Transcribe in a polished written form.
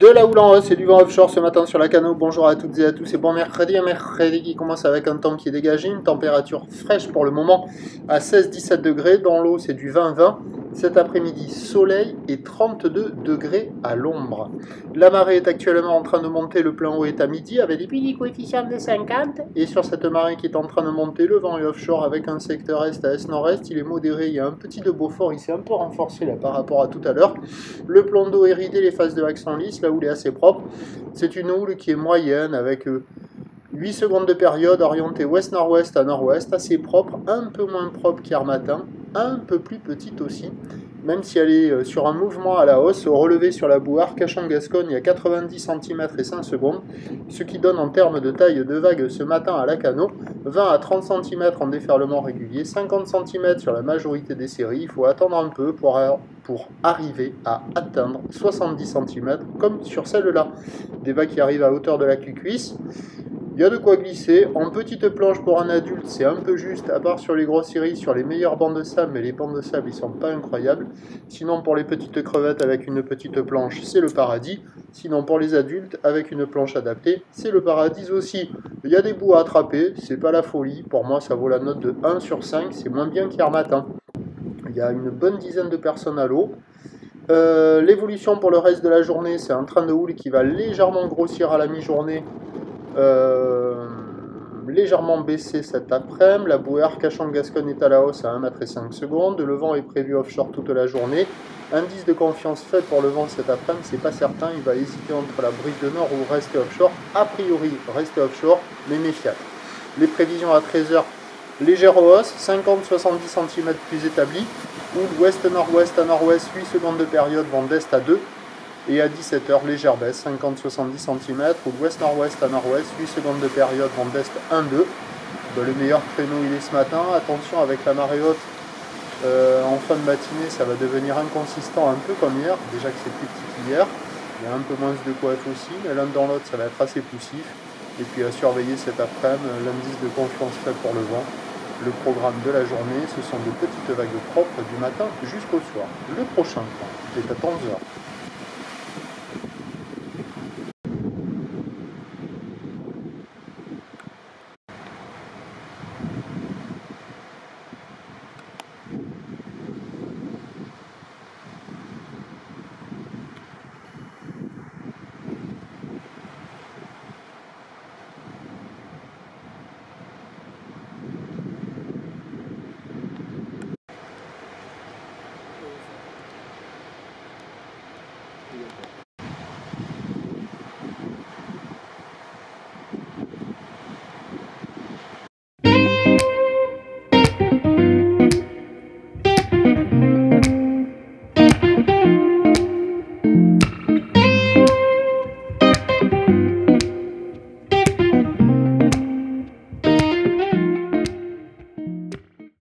De la houle en hausse et du vent offshore ce matin sur la Cano. Bonjour à toutes et à tous. C'est bon mercredi, un mercredi qui commence avec un temps qui est dégagé, une température fraîche pour le moment à 16-17 degrés. Dans l'eau, c'est du 20-20. Cet après-midi, soleil et 32 degrés à l'ombre. La marée est actuellement en train de monter. Le plein haut est à midi avec des petits coefficients de 50. Et sur cette marée qui est en train de monter, le vent est offshore avec un secteur est à est-nord-est. Il est modéré. Il y a un petit de Beaufort. Il s'est un peu renforcé là par rapport à tout à l'heure. Le plan d'eau est ridé, les phases de vagues sont lisses. La houle est assez propre. C'est une houle qui est moyenne avec 8 secondes de période orientée ouest-nord-ouest à nord-ouest, assez propre, un peu moins propre qu'hier matin, un peu plus petite aussi, même si elle est sur un mouvement à la hausse, au relevé sur la bouée Arcachon-Gascogne, il y a 90 cm et 5 secondes, ce qui donne en termes de taille de vague ce matin à la Cano, 20 à 30 cm en déferlement régulier, 50 cm sur la majorité des séries. Il faut attendre un peu pour arriver à atteindre 70 cm comme sur celle-là. Des vagues qui arrivent à hauteur de la cuisse. Il y a de quoi glisser. En petite planche pour un adulte, c'est un peu juste, à part sur les grosses séries, sur les meilleures bandes de sable, mais les bandes de sable, ils sont pas incroyables. Sinon, pour les petites crevettes avec une petite planche, c'est le paradis. Sinon, pour les adultes, avec une planche adaptée, c'est le paradis aussi. Il y a des bouts à attraper, c'est pas la folie. Pour moi, ça vaut la note de 1 sur 5, c'est moins bien qu'hier matin. Il y a une bonne dizaine de personnes à l'eau. L'évolution pour le reste de la journée, c'est un train de houle qui va légèrement grossir à la mi-journée. Légèrement baissé cet après-midi. La bouée Arcachon-Gascogne est à la hausse à 1,5 m. Le vent est prévu offshore toute la journée. Indice de confiance faible pour le vent cet après-midi, c'est pas certain. Il va hésiter entre la brise de nord ou rester offshore. A priori, rester offshore, mais méfiable. Les prévisions à 13 h, légère hausse, 50-70 cm plus établie. Houle ouest-nord-ouest à nord-ouest, 8 secondes de période, vent d'est à 2. Et à 17 h, légère baisse, 50-70 cm, ou ouest-nord-ouest à nord-ouest, 8 secondes de période, vent d'est 1-2. Le meilleur créneau il est ce matin. Attention avec la marée haute, en fin de matinée, ça va devenir inconsistant un peu comme hier. Déjà que c'est plus petit qu'hier, il y a un peu moins de coiffe aussi, mais l'un dans l'autre, ça va être assez poussif. Et puis à surveiller cet après-midi, l'indice de confiance faible pour le vent. Le programme de la journée, ce sont de petites vagues propres du matin jusqu'au soir. Le prochain temps est à 11 h.